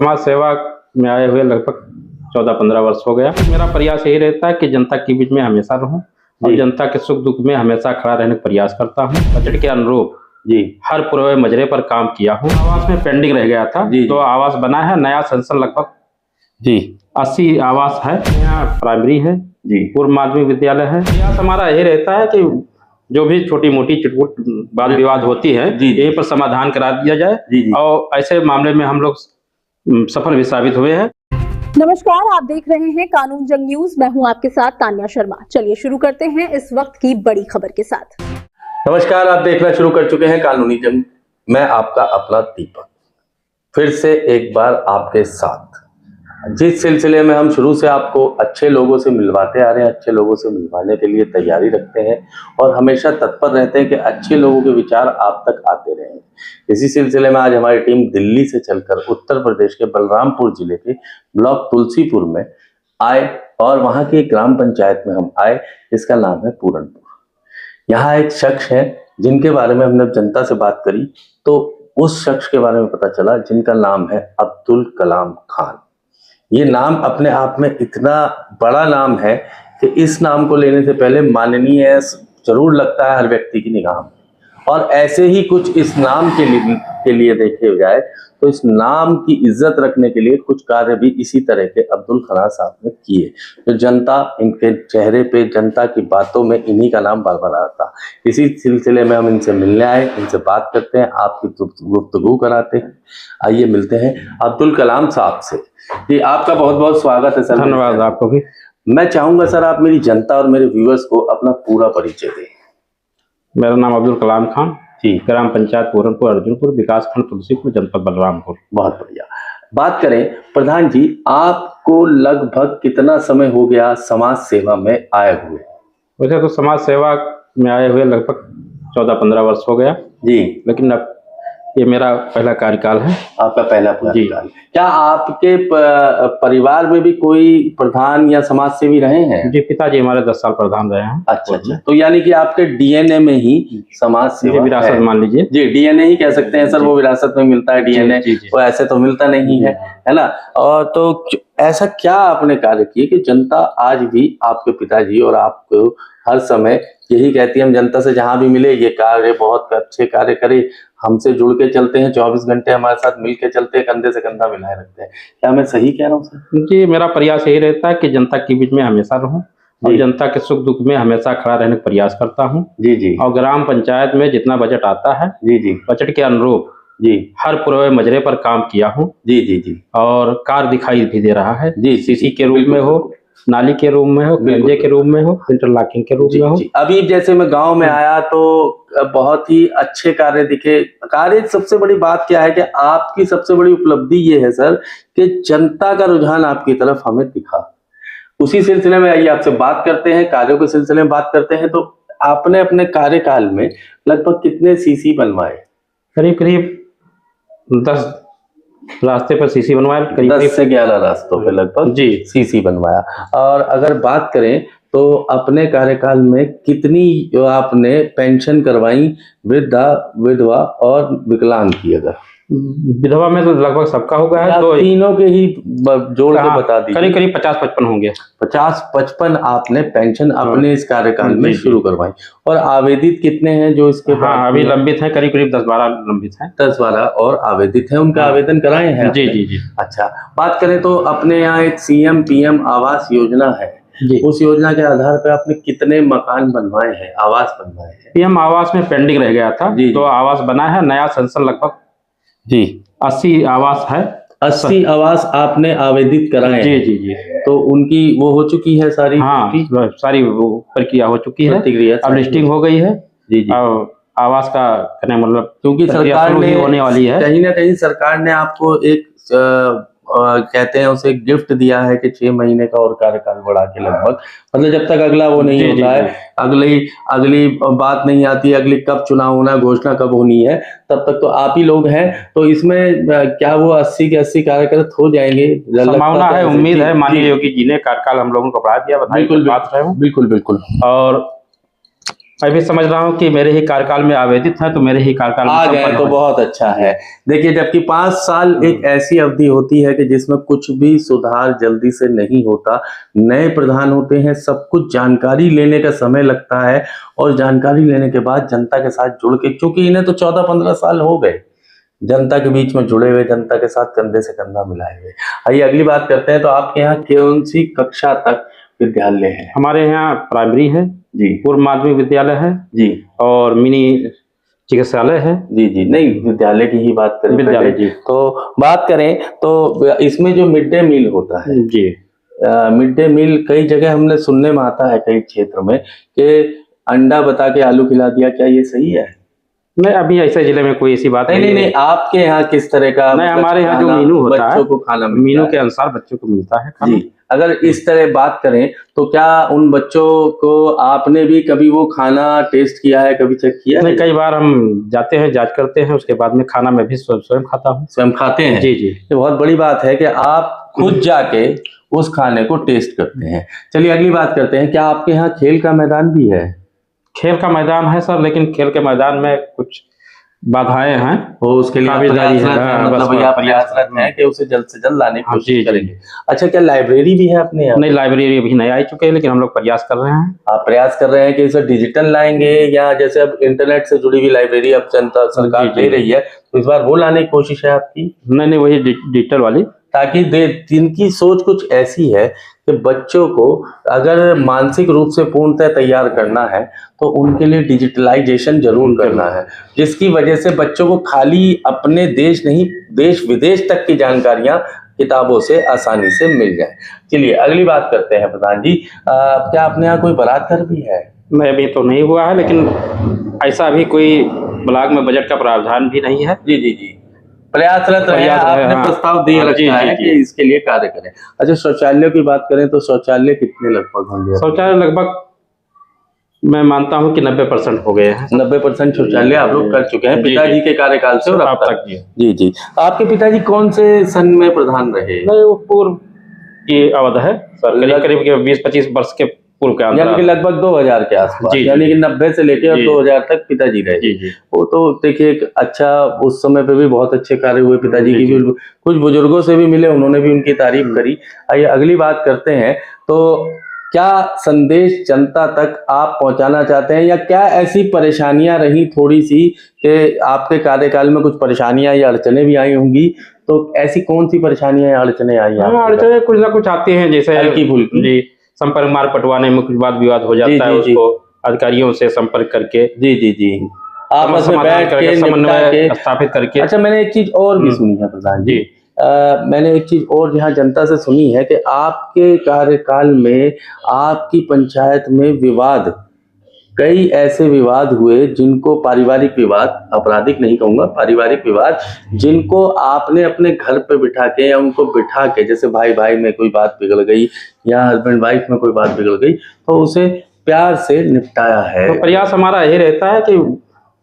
समाज सेवा में आए हुए लगभग 14-15 वर्ष हो गया। मेरा प्रयास यही रहता है कि जनता के बीच में हमेशा रहूं और जनता के सुख दुख में हमेशा खड़ा रहने का प्रयास करता हूं। बजट के अनुरूप हर पूरे मजरे पर काम किया हूं। आवास में पेंडिंग रह गया था तो आवास बना है। नया सेंसन लगभग 80 आवास है। यहाँ प्राइमरी है, पूर्व माध्यमिक विद्यालय है। प्रयास हमारा यही रहता है कि जो भी छोटी मोटी चिटपुट वाद विवाद होती है यहीं पर समाधान करा दिया जाए और ऐसे मामले में हम लोग सफल भी साबित हुए हैं। नमस्कार, आप देख रहे हैं कानून जंग न्यूज। मैं हूं आपके साथ तान्या शर्मा। चलिए शुरू करते हैं इस वक्त की बड़ी खबर के साथ। नमस्कार, आप देखना शुरू कर चुके हैं कानूनी जंग। मैं आपका अपना दीपक फिर से एक बार आपके साथ, जिस सिलसिले में हम शुरू से आपको अच्छे लोगों से मिलवाते आ रहे हैं, अच्छे लोगों से मिलवाने के लिए तैयारी रखते हैं और हमेशा तत्पर रहते हैं कि अच्छे लोगों के विचार आप तक आते रहें। इसी सिलसिले में आज हमारी टीम दिल्ली से चलकर उत्तर प्रदेश के बलरामपुर जिले के ब्लॉक तुलसीपुर में आए और वहां की एक ग्राम पंचायत में हम आए, जिसका नाम है पूरनपुर। यहाँ एक शख्स है जिनके बारे में हमने जनता से बात करी तो उस शख्स के बारे में पता चला जिनका नाम है अब्दुल कलाम खान। ये नाम अपने आप में इतना बड़ा नाम है कि इस नाम को लेने से पहले माननीय जरूर लगता है हर व्यक्ति की निगाह में। और ऐसे ही कुछ इस नाम के लिए देखे जाए तो इस नाम की इज्जत रखने के लिए कुछ कार्य भी इसी तरह के अब्दुल कलाम साहब ने किए, तो जनता इनके चेहरे पे, जनता की बातों में इन्हीं का नाम बार बार आता। इसी सिलसिले में हम इनसे मिलने आए, इनसे बात करते हैं, आपकी गुफ्तगू कराते हैं। आइए मिलते हैं अब्दुल कलाम साहब से। जी, आपका बहुत बहुत स्वागत है सर। धन्यवाद आपको भी। मैं चाहूंगा सर आप मेरी जनता और मेरे व्यूअर्स को अपना पूरा परिचय दें। मेरा नाम अब्दुल कलाम खान, ग्राम पंचायत पूरनपुर अर्जुनपुर, विकासखंड तुलसीपुर, जनपद बलरामपुर। बहुत बढ़िया। बात करें प्रधान जी, आपको लगभग कितना समय हो गया समाज सेवा में आए हुए? वैसे तो समाज सेवा में आए हुए लगभग 14-15 वर्ष हो गया जी, लेकिन अब ये मेरा पहला कार्यकाल है। आपका पहला कार्यकाल। क्या आपके परिवार में भी कोई प्रधान या समाज सेवी रहे हैं? जी, पिताजी हमारे 10 साल प्रधान रहे हैं। अच्छा, तो यानी कि आपके डीएनए में ही समाज सेवा, विरासत मान लीजिए। जी, डीएनए ही कह सकते हैं सर, वो विरासत में मिलता है डीएनए, वो ऐसे तो मिलता नहीं है ना। और तो ऐसा क्या आपने कार्य किए कि जनता आज भी आपके पिताजी और आपको हर समय यही कहती है, हम जनता से जहां भी मिले ये कार्य बहुत अच्छे कार्य करे, हमसे जुड़ के चलते हैं, 24 घंटे हमारे साथ मिल के चलते हैं, कंधे से कंधा मिलाए रखते हैं। क्या मैं सही कह रहा हूँ सर? जी, मेरा प्रयास यही रहता है कि जनता के बीच में हमेशा रहूं और जनता के सुख दुख में हमेशा खड़ा रहने का प्रयास करता हूं। जी। और ग्राम पंचायत में जितना बजट आता है बजट के अनुरूप हर पूरे मजरे पर काम किया हूँ। जी। और कार्य दिखाई भी दे रहा है। सीसी के रूप में हो, नाली के रूप में हो, गंजे के रूप में हो, इंटरलॉकिंग के रूप में हो। अभी जैसे मैं गांव में आया तो बहुत ही अच्छे कार्य दिखे। कार्य सबसे बड़ी बात क्या है कि आपकी सबसे बड़ी उपलब्धि ये है सर कि जनता का रुझान आपकी तरफ हमें दिखा। उसी सिलसिले में आइए आपसे बात करते हैं, कार्यों के सिलसिले में बात करते हैं। तो आपने अपने कार्यकाल में लगभग कितने सीसी बनवाए? करीब 10 रास्ते पर सीसी बनवाया, करीब 10 से 11 रास्तों पे लगभग सीसी बनवाया। और अगर बात करें तो अपने कार्यकाल में कितनी आपने पेंशन करवाई वृद्धा, विधवा और विकलांग की? अगर विधवा में तो लगभग सबका हो गया है, तो तीनों के ही जोड़ के बता दीजिए। करीब 50-55 होंगे। 50-55 आपने पेंशन अपने इस कार्यकाल में शुरू करवाई। और आवेदित कितने हैं जो इसके? हाँ, अभी लंबित है, करीब 10-12 लंबित है। 10-12 और आवेदित है, उनका आवेदन कराए हैं? जी। अच्छा, बात करें तो अपने यहाँ एक CM PM आवास योजना है, उस योजना के आधार पर आपने कितने मकान बनवाए हैं, आवास बनवाए हैं? PM आवास में पेंडिंग रह गया था तो आवास बना है। नया सेंसन लगभग 80 आवास है। 80 आवास आपने आवेदित कराए? जी। तो उनकी वो हो चुकी है सारी? हाँ, सारी प्रक्रिया हो चुकी है, अब लिस्टिंग हो गई है। जी। आवास का कहने मतलब क्योंकि सरकार ने होने वाली है, कहीं ना कहीं सरकार ने आपको एक कहते हैं उसे गिफ्ट दिया है कि 6 महीने का और कार्यकाल बढ़ा के लगभग, मतलब जब तक अगला वो नहीं होता है, अगली बात नहीं आती, अगली कब चुनाव होना, घोषणा कब होनी है, तब तक तो आप ही लोग हैं। तो इसमें क्या वो 80 के 80 कार्यकर्ता हो जाएंगे? संभावना है, उम्मीद है। माननीय योगी जी ने कार्यकाल हम लोगों को बढ़ा दिया, बिल्कुल। और मैं भी समझ रहा हूँ कि मेरे ही कार्यकाल में आवेदित है, तो मेरे ही कार्यकाल में आ गए संपन्न तो हो बहुत अच्छा है। देखिए, जबकि 5 साल एक ऐसी अवधि होती है कि जिसमें कुछ भी सुधार जल्दी से नहीं होता। नए प्रधान होते हैं, सब कुछ जानकारी लेने का समय लगता है और जानकारी लेने के बाद जनता के साथ जुड़ के, क्योंकि इन्हें तो 14-15 साल हो गए जनता के बीच में जुड़े हुए, जनता के साथ कंधे से कंधा मिलाए हुए। आइए अगली बात करते हैं। तो आपके यहाँ कौन सी कक्षा तक विद्यालय है? हमारे यहाँ प्राइमरी है जी पूर्व माध्यमिक विद्यालय है जी और मिनी चिकित्सालय है। जी जी नहीं, विद्यालय की ही बात करें विद्यालय पहले। जी। तो बात करें तो इसमें जो मिड डे मील होता है, जी मिड डे मील कई जगह हमने सुनने में आता है, कई क्षेत्र में, कि अंडा बता के आलू खिला दिया, क्या ये सही है? नहीं, अभी ऐसे जिले में कोई ऐसी बात नहीं नहीं है। नहीं, आपके यहाँ किस तरह का? नहीं, हमारे यहाँ जो मेनू होता है बच्चों को खाना मिलता मेनू है। के अनुसार बच्चों को मिलता है खाना। जी, अगर इस तरह बात करें तो क्या उन बच्चों को आपने भी कभी वो खाना टेस्ट किया है, कभी चेक किया है? नहीं, कई बार हम जाते हैं, जांच करते हैं, उसके बाद में खाना मैं भी स्वयं खाता हूँ। स्वयं खाते हैं? जी जी। ये बहुत बड़ी बात है कि आप खुद जाके उस खाने को टेस्ट करते हैं। चलिए अगली बात करते हैं। क्या आपके यहाँ खेल का मैदान भी है? खेल का मैदान है सर, लेकिन खेल के मैदान में कुछ बाधाएं हैं। वो उसके लिए काबिलदारी है, प्रयासरत हैं, मतलब भैया प्रयासरत हैं कि उसे जल्द से जल्द लाने की हाँ, जी, कोशिश जी। करेंगे। अच्छा, क्या लाइब्रेरी भी है अपने यहाँ? नहीं, लाइब्रेरी अभी नहीं आ चुके हैं, लेकिन हम लोग प्रयास कर रहे हैं। आप प्रयास कर रहे हैं कि इसे डिजिटल लाएंगे, या जैसे अब इंटरनेट से जुड़ी हुई लाइब्रेरी अब जनता सरकार जी, जी। दे रही है, तो इस बार वो लाने की कोशिश है आपकी? नहीं, वही डिजिटल वाली। ताकि जिनकी सोच कुछ ऐसी है कि बच्चों को अगर मानसिक रूप से पूर्णतः तैयार करना है तो उनके लिए डिजिटलाइजेशन जरूर करना है, जिसकी वजह से बच्चों को खाली अपने देश नहीं, देश विदेश तक की जानकारियां किताबों से आसानी से मिल जाए। चलिए अगली बात करते हैं प्रधान जी। क्या अपने यहाँ कोई बारात घर भी है? नहीं, अभी तो नहीं हुआ है, लेकिन ऐसा अभी कोई ब्लॉक में बजट का प्रावधान भी नहीं है। जी जी जी, प्रयासरत रहे, आपने हाँ। प्रस्ताव दिए हाँ, जी, रखा जी, है जी। कि इसके लिए कार्य करें। अच्छा, शौचालयों की बात करें तो शौचालय कितने लगभग होंगे? शौचालय लगभग मैं मानता हूँ कि 90% हो गए हैं। 90% शौचालय आप लोग कर चुके हैं जी, पिताजी जी। के कार्यकाल से और अब तक। जी। जी जी, आपके पिताजी कौन से सन में प्रधान रहे? नहीं, वो पूर्व की अवध है सर, करीब 20-25 वर्ष के पूर्व के यानी कि अंतराल। लगभग 2000 के आसपास, जी, जी। यानी कि 90 से लेके और जी। 2000 तक पिताजी रहे। जी जी। वो तो देखिए एक अच्छा, उस समय पे भी बहुत अच्छे कार्य हुए पिताजी जी, की भी। कुछ बुजुर्गों से भी मिले, उन्होंने भी उनकी तारीफ करी। आइए अगली बात करते हैं। तो क्या संदेश जनता तक आप पहुंचाना चाहते हैं, या क्या ऐसी परेशानियां रही थोड़ी सी कि आपके कार्यकाल में कुछ परेशानियां या अड़चने भी आई होंगी? तो ऐसी कौन सी परेशानियां या अड़चने आई हैं? हाँ, अड़चने कुछ ना कुछ आती हैं, जैसे हल्की फुल्की। जी, संपर्क मार्ग पटवाने में कुछ वाद विवाद हो जाता है, जी, जी। उसको अधिकारियों से संपर्क करके जी जी जी, आपस में समाधान बैठ करके, के निपटा समन्वय के स्थापित करके। अच्छा, मैंने एक चीज और भी सुनी है प्रधान जी। जी। मैंने एक चीज और यहाँ जनता से सुनी है कि आपके कार्यकाल में आपकी पंचायत में विवाद, कई ऐसे विवाद हुए जिनको, पारिवारिक विवाद, आपराधिक नहीं कहूंगा, पारिवारिक विवाद, जिनको आपने अपने घर पे बिठा के या उनको बिठा के, जैसे भाई भाई में कोई बात बिगड़ गई या हस्बैंड वाइफ में कोई बात बिगड़ गई, तो उसे प्यार से निपटाया है। तो प्रयास हमारा यही रहता है कि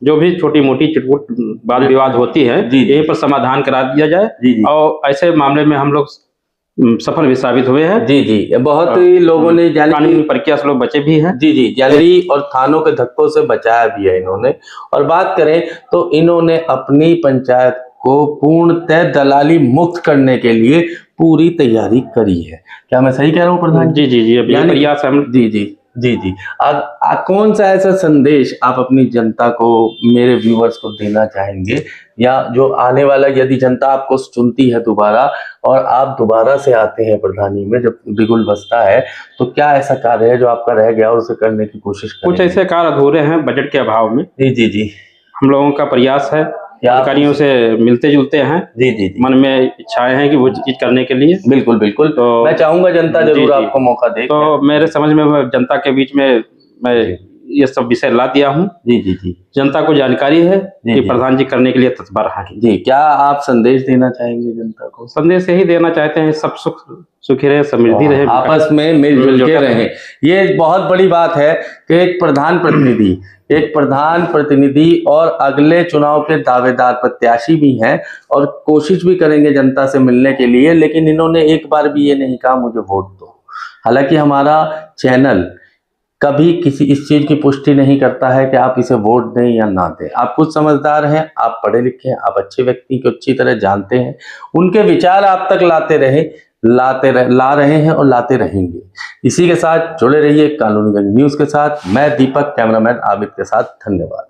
जो भी छोटी मोटी चिटपुट वाद विवाद होती है, जी, जी। यहीं पर समाधान करा दिया जाए। जी, जी। और ऐसे मामले में हम लोग सफल भी साबित हुए हैं। जी जी, बहुत ही लोगों ने कानूनी प्रक्रिया से लोग बचे भी हैं। जी जी, गैलरी और थानों के धक्कों से बचाया भी है इन्होंने। और बात करें तो इन्होंने अपनी पंचायत को पूर्णतः दलाली मुक्त करने के लिए पूरी तैयारी करी है। क्या मैं सही कह रहा हूँ प्रधान जी जी जी, अभी यानी- प्रयास हम जी जी जी जी। कौन सा ऐसा संदेश आप अपनी जनता को, मेरे व्यूअर्स को देना चाहेंगे, या जो आने वाला, यदि जनता आपको चुनती है दोबारा और आप दोबारा से आते हैं प्रधानी में, जब बिगुल बसता है, तो क्या ऐसा कार्य है जो आपका रह गया और उसे करने की कोशिश करें? कुछ ऐसे कार्य अधूरे हैं बजट के अभाव में। जी जी जी, हम लोगों का प्रयास है, अधिकारियों से मिलते जुलते हैं, जी जी जी, मन में इच्छाएं हैं कि वो चीज करने के लिए। बिल्कुल बिल्कुल। तो मैं चाहूंगा जनता जी, जरूर जी। आपको मौका दे। तो मेरे समझ में मैं जनता के बीच में मैं ये सब विषय ला दिया हूँ। जी जी जी जनता को जानकारी है जी, कि जी। प्रधान जी करने के लिए तत्पर हैं। जी, क्या आप संदेश देना चाहेंगे जनता को? संदेश यही देना चाहते हैं, सब सुखी रहे, समृद्धि रहे, आपस में मिलजुल के रहें। ये बहुत बड़ी बात है कि एक प्रधान प्रतिनिधि और अगले चुनाव के दावेदार प्रत्याशी भी हैं और कोशिश भी करेंगे जनता से मिलने के लिए, लेकिन इन्होंने एक बार भी ये नहीं कहा मुझे वोट दो। हालांकि हमारा चैनल कभी किसी इस चीज की पुष्टि नहीं करता है कि आप इसे वोट दें या ना दें। आप कुछ समझदार हैं, आप पढ़े लिखे हैं, आप अच्छे व्यक्ति को अच्छी तरह जानते हैं, उनके विचार आप तक ला रहे हैं और लाते रहेंगे। इसी के साथ जुड़े रहिए कानूनी जंग न्यूज के साथ। मैं दीपक, कैमरामैन आबिद के साथ। धन्यवाद।